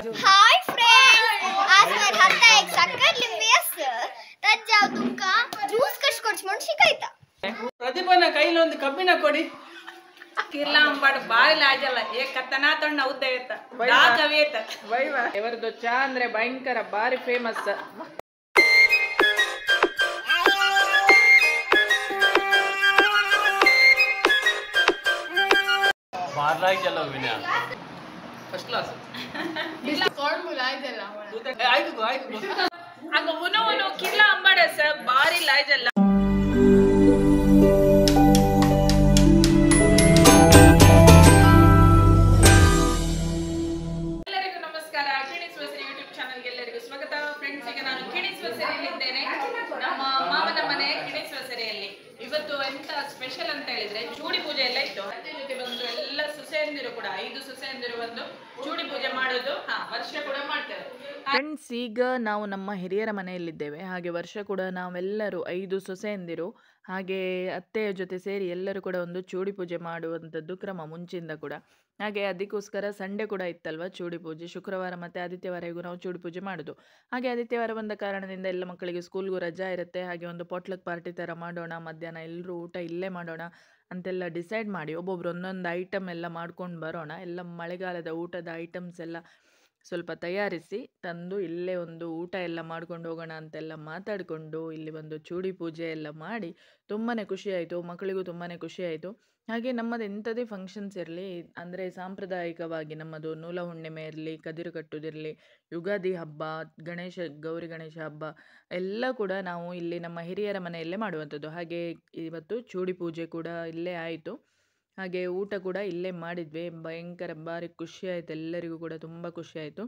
Hi friends, आज मैं खाता एक शक्कर लिंबेस तज्जाव तुमका ಜ್ಯೂಸ್ ಕಷ್ಟ ಶಿಕಾಯ್ತಾ ಪ್ರತಿಭನ ಕೈಲಿ ಒಂದು ಕಬ್ಬಿನ ಕೊಡಿ ಕಿರ್ಲಾ ಅಂಬಾಡು ಬಾರಿ ಲಾಜಲ್ಲ ಏ ಕತ್ತನಾ ತೊಣ್ಣ ಉದ್ದೇತ ದಾಗವೇತ ವೈವಾ ಇವರದು ಚಾ ಅಂದ್ರೆ ಭಯಂಕರ ಬಾರಿ ಫೇಮಸ್ बाहर लाइक चलो बिना ಫಸ್ಟ್ ಕ್ಲಾಸ್ ಇಲ್ಲ ಫಾರ್ಮುಲ ಇದೆಲ್ಲ ಆಯ್ತು ಆಗ ಉನು ಕಿರ್ಲಾ ಅಂಬಾಡ ಸರ್ ಬಾರಿ ಲಾಯ್ಜಲ್ಲ ಎಲ್ಲರಿಗೂ ನಮಸ್ಕಾರ. ಕಿಣಿಸ್ ವಸರಿ ಯೂಟ್ಯೂಬ್ ಚಾನೆಲ್ಗೆ ಎಲ್ಲರಿಗೂ ಸ್ವಾಗತ. ಫ್ರೆಂಡ್ಸ್, ಈಗ ನಾನು ಕಿಣಿಸ್ ವಸರಿಯಲ್ಲಿ ಇದ್ದೇನೆ, ನಮ್ಮ ಮಾವನ ಮನೆ ಕಿಣಿಸ್ ವಸರಿಯಲ್ಲಿ. ಇವತ್ತು ಎಂತ ಸ್ಪೆಷಲ್ ಅಂತ ಹೇಳಿದ್ರೆ ಚೂಡಿ ಪೂಜೆ ಎಲ್ಲ ಇತ್ತು. ಅತ್ತೆ ಜೊತೆ ಬಂದು ಎಲ್ಲ ಸೊಸೆಯಂದಿರು ಕೂಡ 5 ಸೊಸೆಯಂದಿರು ಬಂದು ಚೂಡಿ ಪೂಜೆ ಮಾಡೋದು ವರ್ಷ ಕೂಡ ಮಾಡ್ತೇವೆ. ಫ್ರೆಂಡ್ಸ್, ಈಗ ನಾವು ನಮ್ಮ ಹಿರಿಯರ ಮನೆಯಲ್ಲಿದ್ದೇವೆ. ಹಾಗೆ ವರ್ಷ ಕೂಡ ನಾವೆಲ್ಲರೂ 5 ಸೊಸೆಯಂದಿರು ಹಾಗೆ ಅತ್ತೆಯ ಜೊತೆ ಸೇರಿ ಎಲ್ಲರೂ ಕೂಡ ಒಂದು ಚೂಡಿ ಪೂಜೆ ಮಾಡುವಂಥದ್ದು ಕ್ರಮ ಮುಂಚಿಂದ ಕೂಡ. ಹಾಗೆ ಅದಕ್ಕೋಸ್ಕರ ಸಂಡೇ ಕೂಡ ಇತ್ತಲ್ವ ಚೂಡಿ ಪೂಜೆ, ಶುಕ್ರವಾರ ಮತ್ತು ಆದಿತ್ಯವಾರವರೆಗೂ ನಾವು ಚೂಡಿ ಪೂಜೆ ಮಾಡೋದು. ಹಾಗೆ ಆದಿತ್ಯವಾರ ಬಂದ ಕಾರಣದಿಂದ ಎಲ್ಲ ಮಕ್ಕಳಿಗೆ ಸ್ಕೂಲ್ಗೂ ರಜಾ ಇರುತ್ತೆ. ಹಾಗೆ ಒಂದು ಪಾಟ್ಲಕ್ ಪಾರ್ಟಿ ಥರ ಮಾಡೋಣ, ಮಧ್ಯಾಹ್ನ ಎಲ್ಲರೂ ಊಟ ಇಲ್ಲೇ ಮಾಡೋಣ ಅಂತೆಲ್ಲ ಡಿಸೈಡ್ ಮಾಡಿ ಒಬ್ಬೊಬ್ರು ಒಂದೊಂದು ಐಟಮ್ ಎಲ್ಲ ಮಾಡ್ಕೊಂಡು ಬರೋಣ. ಎಲ್ಲ ಮಳೆಗಾಲದ ಊಟದ ಐಟಮ್ಸ್ ಎಲ್ಲ ಸ್ವಲ್ಪ ತಯಾರಿಸಿ ತಂದು ಇಲ್ಲೇ ಒಂದು ಊಟ ಎಲ್ಲ ಮಾಡ್ಕೊಂಡು ಹೋಗೋಣ ಅಂತೆಲ್ಲ ಮಾತಾಡಿಕೊಂಡು ಇಲ್ಲಿ ಒಂದು ಚೂಡಿ ಪೂಜೆ ಎಲ್ಲ ಮಾಡಿ ತುಂಬಾ ಖುಷಿಯಾಯಿತು. ಮಕ್ಕಳಿಗೂ ತುಂಬಾ ಖುಷಿಯಾಯಿತು. ಹಾಗೆ ನಮ್ಮದು ಎಂಥದೇ ಫಂಕ್ಷನ್ಸ್ ಇರಲಿ, ಅಂದರೆ ಸಾಂಪ್ರದಾಯಿಕವಾಗಿ ನಮ್ಮದು ನೂಲ ಹುಣ್ಣಿಮೆ ಇರಲಿ, ಕದಿರು ಕಟ್ಟುದಿರಲಿ, ಯುಗಾದಿ ಹಬ್ಬ, ಗೌರಿ ಗಣೇಶ ಹಬ್ಬ ಎಲ್ಲ ಕೂಡ ನಾವು ಇಲ್ಲಿ ನಮ್ಮ ಹಿರಿಯರ ಮನೆಯಲ್ಲೇ ಮಾಡುವಂಥದ್ದು. ಹಾಗೆ ಇವತ್ತು ಚೂಡಿ ಪೂಜೆ ಕೂಡ ಇಲ್ಲೇ ಆಯಿತು. ಹಾಗೆ ಊಟ ಕೂಡ ಇಲ್ಲೇ ಮಾಡಿದ್ವಿ. ಭಯಂಕರ ಭಾರಿ ಖುಷಿಯಾಯಿತು, ಎಲ್ಲರಿಗೂ ಕೂಡ ತುಂಬ ಖುಷಿಯಾಯಿತು.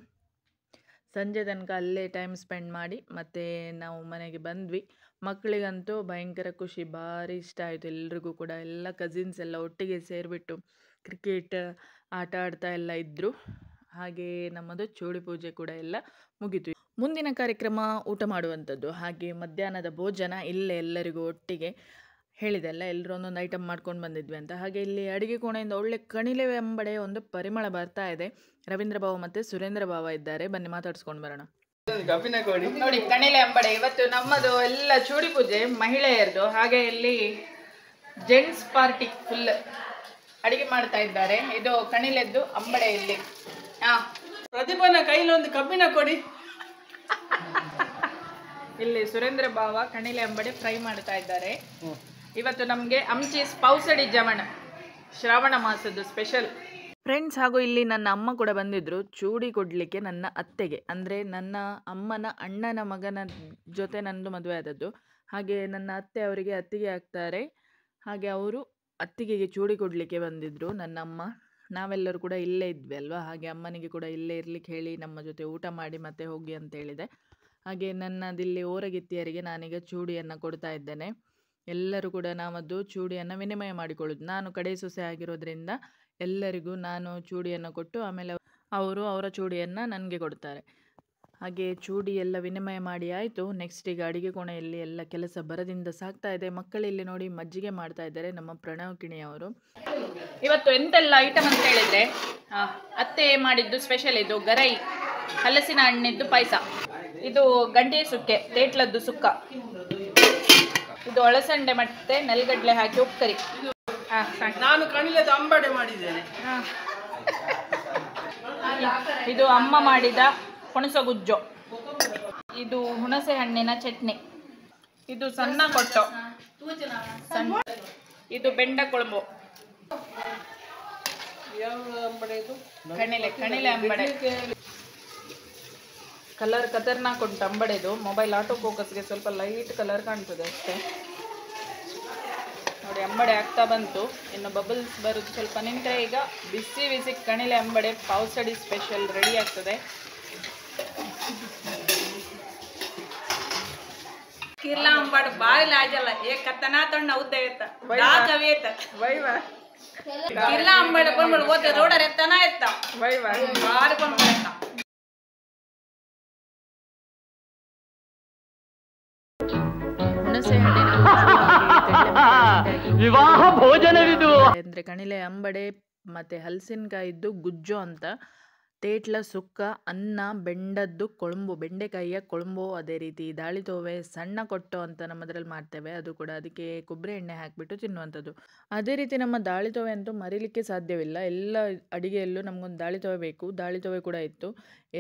ಸಂಜೆ ತನಕ ಅಲ್ಲೇ ಟೈಮ್ ಸ್ಪೆಂಡ್ ಮಾಡಿ ಮತ್ತು ನಾವು ಮನೆಗೆ ಬಂದ್ವಿ. ಮಕ್ಕಳಿಗಂತೂ ಭಯಂಕರ ಖುಷಿ, ಭಾರಿ ಇಷ್ಟ ಆಯಿತು ಎಲ್ರಿಗೂ ಕೂಡ. ಎಲ್ಲ ಕಸಿನ್ಸ್ ಎಲ್ಲ ಒಟ್ಟಿಗೆ ಸೇರಿಬಿಟ್ಟು ಕ್ರಿಕೆಟ್ ಆಟ ಆಡ್ತಾ ಎಲ್ಲ ಇದ್ದರು. ಹಾಗೆ ನಮ್ಮದು ಚೂಡಿ ಪೂಜೆ ಕೂಡ ಎಲ್ಲ ಮುಗೀತು. ಮುಂದಿನ ಕಾರ್ಯಕ್ರಮ ಊಟ ಮಾಡುವಂಥದ್ದು. ಹಾಗೆ ಮಧ್ಯಾಹ್ನದ ಭೋಜನ ಇಲ್ಲೇ ಎಲ್ಲರಿಗೂ ಒಟ್ಟಿಗೆ ಹೇಳಿದೆಲ್ಲ ಎಲ್ಲರೂ ಒಂದೊಂದು ಐಟಮ್ ಮಾಡ್ಕೊಂಡು ಬಂದಿದ್ವಿ ಅಂತ. ಹಾಗೆ ಇಲ್ಲಿ ಅಡುಗೆ ಕೋಣೆಯಿಂದ ಒಳ್ಳೆ ಕಣಿಲೆ ಎಂಬಡೆ ಒಂದು ಪರಿಮಳ ಬರ್ತಾ ಇದೆ. ರವೀಂದ್ರ ಬಾವ ಮತ್ತು ಸುರೇಂದ್ರ ಬಾವ ಇದ್ದಾರೆ, ಬನ್ನಿ ಮಾತಾಡ್ಸ್ಕೊಂಡು ಬರೋಣ. ಕಬ್ಬಿನ ಕೊಡಿ ನೋಡಿ, ಕಣಿಲೆ ಅಂಬಡೆ ಇವತ್ತು ನಮ್ಮದು ಎಲ್ಲ ಚೂಡಿ ಪೂಜೆ ಮಹಿಳೆಯರದು. ಹಾಗೆ ಇಲ್ಲಿ ಜೆಂಟ್ಸ್ ಪಾರ್ಟಿ ಫುಲ್ ಅಡಿಗೆ ಮಾಡ್ತಾ ಇದ್ದಾರೆ. ಇದು ಕಣಿಲೆದ್ದು ಅಂಬಡೆ ಇಲ್ಲಿ. ಪ್ರತಿಭನ ಕೈಲಿ ಒಂದು ಕಬ್ಬಿನ ಕೊಡಿ. ಇಲ್ಲಿ ಸುರೇಂದ್ರ ಬಾವ ಕಣಿಲೆ ಅಂಬಡೆ ಫ್ರೈ ಮಾಡ್ತಾ ಇದ್ದಾರೆ. ಇವತ್ತು ನಮಗೆ ಅಮ್ಚೀಸ್ ಪೌಸಡಿ ಜಮಣ, ಶ್ರಾವಣ ಮಾಸದ್ದು ಸ್ಪೆಷಲ್. ಫ್ರೆಂಡ್ಸ್, ಹಾಗೂ ಇಲ್ಲಿ ನನ್ನ ಅಮ್ಮ ಕೂಡ ಬಂದಿದ್ದರು ಚೂಡಿ ಕೊಡಲಿಕ್ಕೆ ನನ್ನ ಅತ್ತೆಗೆ. ಅಂದರೆ ನನ್ನ ಅಮ್ಮನ ಅಣ್ಣನ ಮಗನ ಜೊತೆ ನನ್ನದು ಮದುವೆ ಆದದ್ದು. ಹಾಗೆ ನನ್ನ ಅತ್ತೆ ಅವರಿಗೆ ಅತ್ತಿಗೆ ಆಗ್ತಾರೆ. ಹಾಗೆ ಅವರು ಅತ್ತಿಗೆಗೆ ಚೂಡಿ ಕೊಡಲಿಕ್ಕೆ ಬಂದಿದ್ದರು ನನ್ನ ಅಮ್ಮ. ನಾವೆಲ್ಲರೂ ಕೂಡ ಇಲ್ಲೇ ಇದ್ವಿ ಅಲ್ವಾ. ಹಾಗೆ ಅಮ್ಮನಿಗೆ ಕೂಡ ಇಲ್ಲೇ ಇರ್ಲಿಕ್ಕೆ ಹೇಳಿ ನಮ್ಮ ಜೊತೆ ಊಟ ಮಾಡಿ ಮತ್ತೆ ಹೋಗಿ ಅಂತ ಹೇಳಿದೆ. ಹಾಗೆ ನನ್ನದಿಲ್ಲಿ ಓರಗಿತ್ತಿಯರಿಗೆ ನಾನೀಗ ಚೂಡಿಯನ್ನು ಕೊಡ್ತಾ ಇದ್ದೇನೆ. ಎಲ್ಲರೂ ಕೂಡ ನಾವದು ಚೂಡಿಯನ್ನು ವಿನಿಮಯ ಮಾಡಿಕೊಳ್ಳೋದು. ನಾನು ಕಡೆ ಸೊಸೆ ಆಗಿರೋದ್ರಿಂದ ಎಲ್ಲರಿಗೂ ನಾನು ಚೂಡಿಯನ್ನು ಕೊಟ್ಟು ಆಮೇಲೆ ಅವರು ಅವರ ಚೂಡಿಯನ್ನು ನನಗೆ ಕೊಡ್ತಾರೆ. ಹಾಗೆ ಚೂಡಿ ಎಲ್ಲ ವಿನಿಮಯ ಮಾಡಿ ಆಯಿತು. ನೆಕ್ಸ್ಟ್ ಈಗ ಅಡುಗೆ ಕೋಣೆಯಲ್ಲಿ ಎಲ್ಲ ಕೆಲಸ ಬರದಿಂದ ಸಾಗ್ತಾ ಇದೆ. ಮಕ್ಕಳಿಲ್ಲಿ ನೋಡಿ ಮಜ್ಜಿಗೆ ಮಾಡ್ತಾ ಇದ್ದಾರೆ ನಮ್ಮ ಪ್ರಣವ್ ಕಿಣಿಯವರು. ಇವತ್ತು ಎಂತೆಲ್ಲ ಐಟಮ್ ಅಂತ ಹೇಳಿದ್ರೆ, ಅತ್ತೆ ಮಾಡಿದ್ದು ಸ್ಪೆಷಲ್ ಇದು ಗರೈ, ಹಲಸಿನ ಹಣ್ಣಿದ್ದು ಪಾಯಸ, ಇದು ಗಂಟೆ ಸುಕ್ಕೆ ತೇಟ್ಲದ್ದು ಸುಕ್ಕ, ಇದು ಅಳಸಂಡೆ ಮತ್ತೆ ನೆಲಗಡ್ಲೆ ಹಾಕಿ ಉಪ್ಪುಕರಿ. ನಾನು ಕಣಿಲೆದ ಅಂಬಡೆ ಮಾಡಿದ್ದೇನೆ. ಇದು ಅಮ್ಮ ಮಾಡಿದ ಹುಣಸ ಗುಜ್ಜು, ಇದು ಹುಣಸೆ ಹಣ್ಣಿನ ಚಟ್ನಿ, ಇದು ಸಣ್ಣ ಕೊಟ್ಟು, ಇದು ಬೆಂಡ ಕೊಳಂಬು, ಕಣಿಲೆ ಅಂಬಡೆ. ಕಲರ್ ಖತರ್ನಾಕ್ ಉಂಟು ಅಂಬಡೆದು. ಮೊಬೈಲ್ ಆಟೋ ಫೋಕಸ್ಗೆ ಸ್ವಲ್ಪ ಲೈಟ್ ಕಲರ್ ಕಾಣ್ತದೆ ಅಷ್ಟೇ. ನೋಡಿ, ಅಂಬಡೆ ಆಗ್ತಾ ಬಂತು. ಇನ್ನು ಬಬಲ್ಸ್ ಬರೋದು ಸ್ವಲ್ಪ ನಿಂತರೆ ಈಗ ಬಿಸಿ ಬಿಸಿ ಕಣಿಲೆ ಅಂಬಡೆ ಪೌಸಡಿ ಸ್ಪೆಷಲ್ ರೆಡಿ ಆಗ್ತದೆ. ಕಿರ್ಲಾ ಅಂಬಾಡು ಬಾರಿ ಲಾಜಲ್ಲ ಏ ಕತ್ತನಾ ತೊಣ್ಣ ಉದ್ದೇತ ದಾಗವೇತ ವೈವಾ ಕಿರ್ಲಾ ಅಂಬಾಡು ಬಂದ್ಬಿಡು ಓದ್ತೆ ರೋಡರ್ ಎತ್ತನ ಎತ್ತ ವೈವಾ ಬಾರಿ ಬಂದ್ಬಿಡ. ಹುಣಸೆ ಹಣ್ಣಿನ ವಿವಾಹ ಭೋಜನವಿದು ಅಂದರೆ ಕಣಿಲೆ ಅಂಬಡೆ ಮತ್ತು ಹಲಸಿನಕಾಯಿದ್ದು ಗುಜ್ಜು ಅಂತ. ತೇಟ್ಲ ಸುಕ್ಕ, ಅನ್ನ, ಬೆಂಡದ್ದು ಕೊಳಂಬು, ಬೆಂಡೆಕಾಯಿಯ ಕೊಳಂಬು, ಅದೇ ರೀತಿ ದಾಳಿತೋವೆ, ಸಣ್ಣ ಕೊಟ್ಟು ಅಂತ ನಮ್ಮದ್ರಲ್ಲಿ ಮಾಡ್ತೇವೆ, ಅದು ಕೂಡ ಅದಕ್ಕೆ ಕೊಬ್ಬರಿ ಎಣ್ಣೆ ಹಾಕಿಬಿಟ್ಟು ತಿನ್ನುವಂಥದ್ದು. ಅದೇ ರೀತಿ ನಮ್ಮ ದಾಳಿತೋವೆ ಅಂತೂ ಮರೀಲಿಕ್ಕೆ ಸಾಧ್ಯವಿಲ್ಲ. ಎಲ್ಲ ಅಡಿಗೆಯಲ್ಲೂ ನಮಗೊಂದು ದಾಳಿತೋವೆ ಬೇಕು. ದಾಳಿತೋವೆ ಕೂಡ ಇತ್ತು.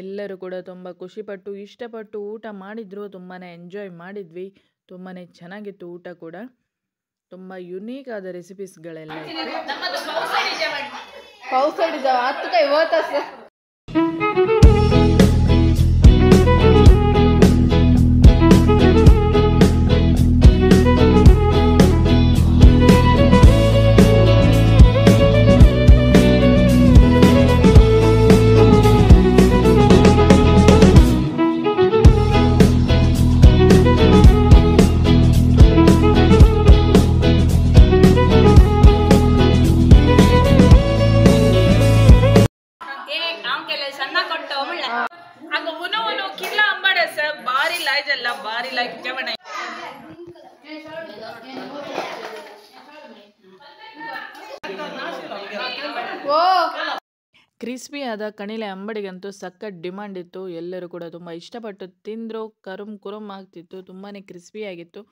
ಎಲ್ಲರೂ ಕೂಡ ತುಂಬ ಖುಷಿಪಟ್ಟು ಇಷ್ಟಪಟ್ಟು ಊಟ ಮಾಡಿದ್ರು. ತುಂಬಾ ಎಂಜಾಯ್ ಮಾಡಿದ್ವಿ. ತುಂಬಾ ಚೆನ್ನಾಗಿತ್ತು ಊಟ ಕೂಡ. ತುಂಬ ಯುನೀಕ್ ಆದ ರೆಸಿಪೀಸ್ಗಳೆಲ್ಲ ಪೌಸಡಿ ಜಾವ 10 ಕೈ ಹೋತಾಸ. ಕ್ರಿಸ್ಪಿ ಆದ ಕಣಿಲೆ ಅಂಬಡಿಗಂತೂ ಸಖತ್ ಡಿಮಾಂಡ್ ಇತ್ತು. ಎಲ್ಲರೂ ಕೂಡ ತುಂಬ ಇಷ್ಟಪಟ್ಟು ತಿಂದರು. ಕುರುಮ್ ಆಗ್ತಿತ್ತು. ತುಂಬಾ ಕ್ರಿಸ್ಪಿಯಾಗಿತ್ತು.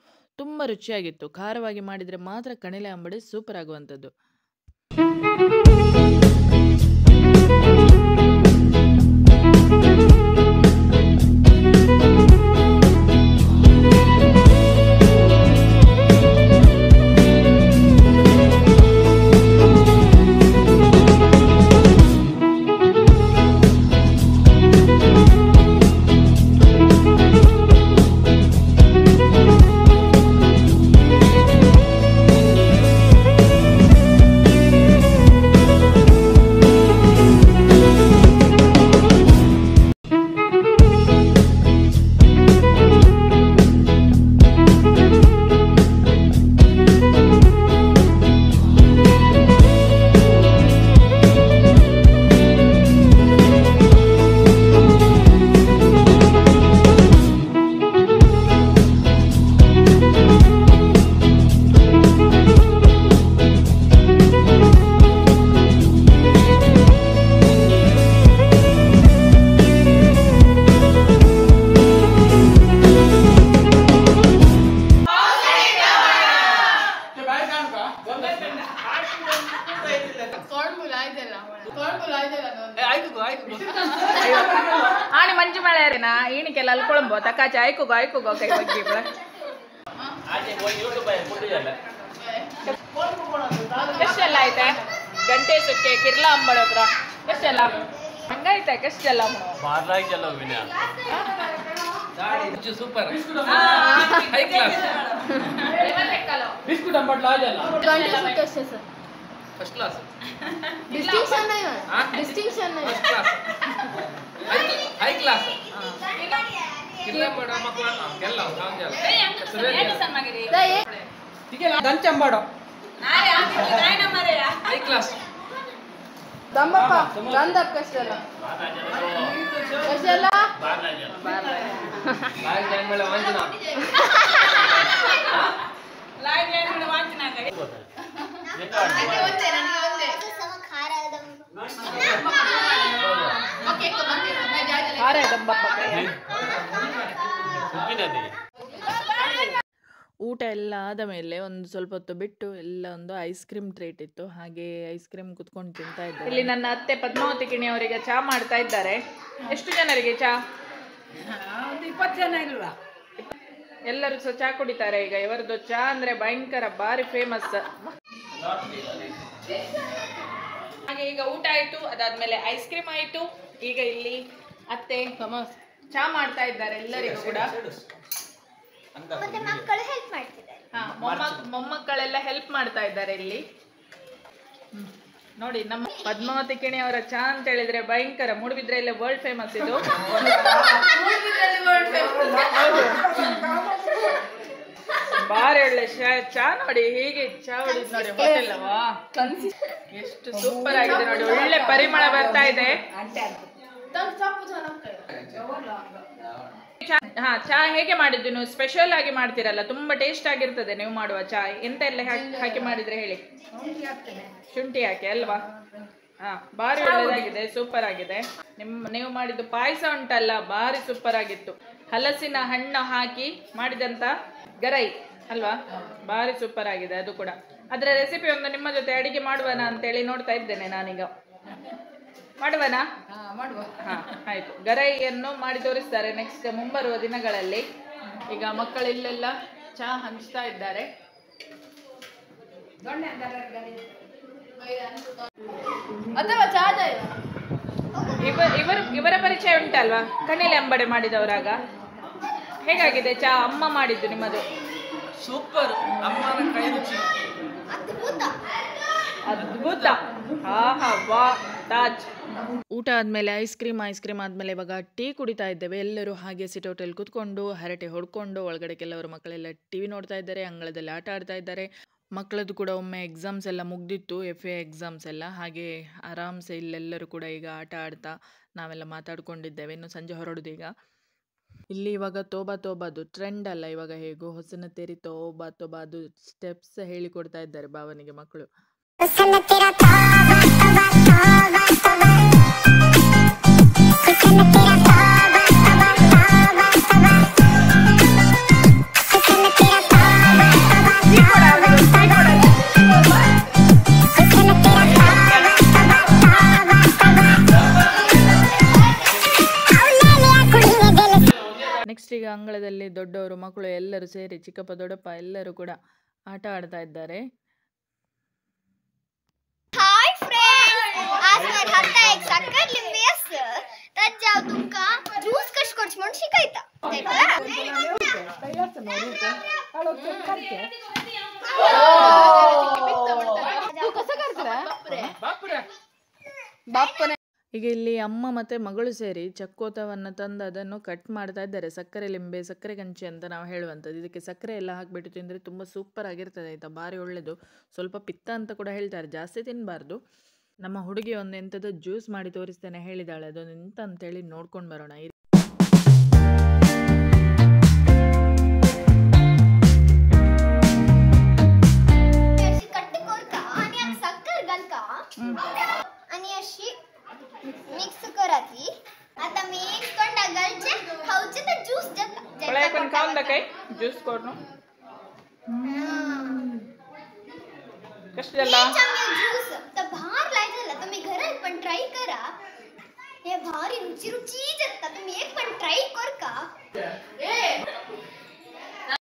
ತುಂಬ ರುಚಿಯಾಗಿತ್ತು. ಖಾರವಾಗಿ ಮಾಡಿದರೆ ಮಾತ್ರ ಕಣಿಲೆ ಅಂಬಡಿ ಸೂಪರ್ ಆಗುವಂಥದ್ದು. ಆಣಿ ಮಂಜು ಮಳೆಯರೇನಾ ಈಣಿಕೆಲ್ಲ ಅಲ್ಲಿ ಕೊಳಂಬೋ ತಕ್ಕಾಚೆ ಆಯ್ಕುಗೋ ಕೈ ಬಗ್ಗೆ ಎಷ್ಟೆಲ್ಲ ಐತೆ ಗಂಟೆ ಸುಕ್ಕೆ ಕಿರ್ಲಾ ಅಂಬಳೋದ್ರ ಎಷ್ಟೆಲ್ಲ ಹಂಗೈತೆ ಎಷ್ಟೆಲ್ಲ ಸೂಪರ್ ಬಿಸ್ಕುಟ್ ಅಂಬಟ್ ಲಾಜಲ್ಲ ಫಸ್ಟ್ ಕ್ಲಾಸ್ डिस्टिंक्शन नहीं है डिस्टिंक्शन नहीं ಫಸ್ಟ್ ಕ್ಲಾಸ್ ಹೈ ಕ್ಲಾಸ್ ಕಿರ್ಲಾ ಬಡ ಮಕ್ಕಳ ಕೆಲ್ಲ ಕಾಂಜಲ ठीक है गंचंबाड़ो ಹೈ ಕ್ಲಾಸ್ दम्बप्ಪ ಗಂಧಪ್ ಕಷ್ಟಲ್ಲ ಕಷ್ಟಲ್ಲ ಲಾಯ್ ಜಾನ್ ಮೇಲೆ ವಾಂಚನ ಊಟ ಎಲ್ಲ ಆದ ಮೇಲೆ ಒಂದು ಸ್ವಲ್ಪ ಹೊತ್ತು ಬಿಟ್ಟು ಎಲ್ಲ ಒಂದು ಐಸ್ ಕ್ರೀಮ್ ಟ್ರೀಟ್ ಇತ್ತು. ಹಾಗೆ ಐಸ್ ಕ್ರೀಮ್ ಕುತ್ಕೊಂಡು ತಿಂತಾ ಇದ್ದಾರೆ. ಇಲ್ಲಿ ನನ್ನ ಅತ್ತೆ ಪದ್ಮಾವತಿ ಕಿಣಿ ಅವರಿಗೆ ಚಾ ಮಾಡ್ತಾ ಇದ್ದಾರೆ. ಎಷ್ಟು ಜನರಿಗೆ ಚಾ? 20 ಜನ ಇಲ್ವಾ? ಎಲ್ಲರೂ ಸಹ ಚಾ ಕುಡಿತಾರೆ ಈಗ. ಇವರದ್ದು ಚಾ ಅಂದ್ರೆ ಭಯಂಕರ ಭಾರಿ ಫೇಮಸ್. ಹಾಗೆ ಈಗ ಊಟ ಆಯ್ತು, ಅದಾದ್ಮೇಲೆ ಐಸ್ ಕ್ರೀಮ್ ಆಯ್ತು. ಈಗ ಇಲ್ಲಿ ಅತ್ತೆ ಚಾ ಮಾಡ್ತಾ ಇದ್ದಾರೆ ಎಲ್ಲರಿಗೂ ಕೂಡ. ಮತ್ತೆ ಮಕ್ಕಳು ಹೆಲ್ಪ್ ಮಾಡ್ತಿದ್ದಾರೆ. ಮೊಮ್ಮಕ್ಕಳೆಲ್ಲ ಹೆಲ್ಪ್ ಮಾಡ್ತಾ ಇದ್ದಾರೆ ಇಲ್ಲಿ. ನೋಡಿ ನಮ್ಮ ಪದ್ಮಾವತಿ ಕಿಣಿ ಅವರ ಚಾ ಅಂತ ಹೇಳಿದ್ರೆ ಭಯಂಕರ. ಮೂಡುಬಿದ್ರೆಯಲ್ಲೇ ವರ್ಲ್ಡ್ ಫೇಮಸ್ ಇದು. ಬಾರಿ ಒಳ್ಳೆ ಚಾ ನೋಡಿ, ಹೀಗೆ ಚಾ ಹೊಡಿದ್ ನೋಡಿ ಹೋಟೆಲ್ಲವಾ, ಎಷ್ಟು ಸೂಪರ್ ಆಗಿದೆ ನೋಡಿ. ಒಳ್ಳೆ ಪರಿಮಳ ಬರ್ತಾ ಇದೆ. ಚಾ ಹೇಗೆ ಮಾಡಿದ್ದು ನೀವು? ಸ್ಪೆಷಲ್ ಆಗಿ ಮಾಡ್ತೀರಲ್ಲ, ತುಂಬಾ ಟೇಸ್ಟ್ ಆಗಿರ್ತದೆ ನೀವು ಮಾಡುವ ಚಾ. ಎಂತ ಎಲ್ಲ ಹಾಕಿ ಮಾಡಿದ್ರೆ ಹೇಳಿ? ಶುಂಠಿ ಹಾಕಿ ಅಲ್ವಾ? ಬಾರಿ ಒಳ್ಳೆದಾಗಿದೆ, ಸೂಪರ್ ಆಗಿದೆ. ನೀವು ಮಾಡಿದ್ದು ಪಾಯಸ ಉಂಟಲ್ಲ ಬಾರಿ ಸೂಪರ್ ಆಗಿತ್ತು. ಹಲಸಿನ ಹಣ್ಣು ಹಾಕಿ ಮಾಡಿದಂತ ಗರೈ ಅಲ್ವಾ, ಬಾರಿ ಸೂಪರ್ ಆಗಿದೆ ಅದು ಕೂಡ. ಅದರ ರೆಸಿಪಿ ಒಂದು ನಿಮ್ಮ ಜೊತೆ ಅಡಿಗೆ ಮಾಡುವನ ಅಂತೇಳಿ ನೋಡ್ತಾ ಇದ್ದೇನೆ ನಾನೀಗ. ಮಾಡುವನಾ? ಹಾ ಆಯ್ತು. ಗರೈಯನ್ನು ಮಾಡಿ ತೋರಿಸ್ತಾರೆ ನೆಕ್ಸ್ಟ್ ಮುಂಬರುವ ದಿನಗಳಲ್ಲಿ. ಈಗ ಮಕ್ಕಳು ಇಲ್ಲೆಲ್ಲ ಚಹಾ ಹಂಚ್ತಾ ಇದ್ದಾರೆ. ಇವರ ಪರಿಚಯ ಉಂಟಲ್ವಾ, ಕಣ್ಣೀಲಿ ಅಂಬಡೆ ಮಾಡಿದವರಾಗ. ಹೇಗಾಗಿದೆ ಚಹಾ? ಅಮ್ಮ ಮಾಡಿದ್ದು ನಿಮ್ಮದು ಸೂಪರ್, ಅಮ್ಮನ ಕೈ ರುಚಿ ಅದ್ಭುತ. ಆಹಾ ವಾ ತಾಜ್. ಊಟ ಆದಮೇಲೆ ಐಸ್ ಕ್ರೀಮ್ ಆದಮೇಲೆ ಇವಾಗ ಟೀ ಕುಡಿತಾ ಇದ್ದೇವೆ ಎಲ್ಲರೂ. ಹಾಗೆ ಸಿಟೌಟಲ್ಲಿ ಕೂತ್ಕೊಂಡು ಹರಟೆ ಹೊಡ್ಕೊಂಡು ಒಳಗಡೆ ಕೆಲವರು ಮಕ್ಕಳೆಲ್ಲ ಟಿವಿ ನೋಡ್ತಾ ಇದ್ದಾರೆ, ಅಂಗಳದಲ್ಲಿ ಆಟ ಆಡ್ತಾ ಇದ್ದಾರೆ. ಮಕ್ಕಳದ್ದು ಕೂಡ ಒಮ್ಮೆ ಎಕ್ಸಾಮ್ಸ್ ಎಲ್ಲ ಮುಗ್ದಿತ್ತು, FA ಎಕ್ಸಾಮ್ಸ್ ಎಲ್ಲ. ಹಾಗೆ ಆರಾಮ್ಸೆ ಇಲ್ಲೆಲ್ಲರೂ ಕೂಡ ಈಗ ಆಟ ಆಡ್ತಾ ನಾವೆಲ್ಲ ಮಾತಾಡ್ಕೊಂಡಿದ್ದೇವೆ. ಇನ್ನು ಸಂಜೆ ಹೊರಡುದು ಈಗ. ಇಲ್ಲಿ ಇವಾಗ ತೋಬಾದು ಟ್ರೆಂಡ್ ಅಲ್ಲ ಇವಾಗ, ಹೇಗೋ ಹೊಸನ ತೇರಿ ತೋಬಾದು ಸ್ಟೆಪ್ಸ್ ಹೇಳಿಕೊಡ್ತಾ ಇದ್ದಾರೆ ಭಾವನಿಗೆ ಮಕ್ಕಳು. ನೆಕ್ಸ್ಟ್ ಈಗ ಅಂಗಳದಲ್ಲಿ ದೊಡ್ಡವರು ಮಕ್ಕಳು ಎಲ್ಲರೂ ಸೇರಿ ಚಿಕ್ಕಪ್ಪ ದೊಡ್ಡಪ್ಪ ಎಲ್ಲರೂ ಕೂಡ ಆಟ ಆಡ್ತಾ इದ್ದಾರೆ. हाय फ्रेंड्स, आज मैं खाता एक साखर लिंबी असं तर जाव तुमका ज्यूस कश करच म्हणून शिकायता. ಈಗ ಇಲ್ಲಿ ಅಮ್ಮ ಮತ್ತೆ ಮಗಳು ಸೇರಿ ಚಕ್ಕೋತವನ್ನು ತಂದು ಅದನ್ನು ಕಟ್ ಮಾಡ್ತಾ ಇದ್ದಾರೆ. ಸಕ್ಕರೆ ಲಿಂಬೆ, ಸಕ್ಕರೆ ಗಂಜಿ ಅಂತ ನಾವು ಹೇಳುವಂಥದ್ದು. ಇದಕ್ಕೆ ಸಕ್ಕರೆ ಎಲ್ಲ ಹಾಕಿಬಿಟ್ಟು ತಿಂದರೆ ತುಂಬ ಸೂಪರ್ ಆಗಿರ್ತದೆ ಆಯಿತಾ, ಭಾರಿ ಒಳ್ಳೆಯದು. ಸ್ವಲ್ಪ ಪಿತ್ತ ಅಂತ ಕೂಡ ಹೇಳ್ತಾರೆ, ಜಾಸ್ತಿ ತಿನ್ನಬಾರ್ದು. ನಮ್ಮ ಹುಡುಗಿ ಒಂದು ಎಂಥದ್ದು ಜ್ಯೂಸ್ ಮಾಡಿ ತೋರಿಸ್ತೇನೆ ಹೇಳಿದಾಳೆ, ಅದೊಂದು ಎಂತ ಅಂತೇಳಿ ನೋಡ್ಕೊಂಡು ಬರೋಣ. मिक्स कराती आता मिक्स करून टाकायचे खाऊचे तर ज्यूस जाता मला पण खाऊन दाखय ज्यूस करून कसं झाला ज्यूस तर भार लाय झाला. तुम्ही घरात पण ट्राय करा, हे भारी रुची जाता. तुम्ही एक पण ट्राय कर का.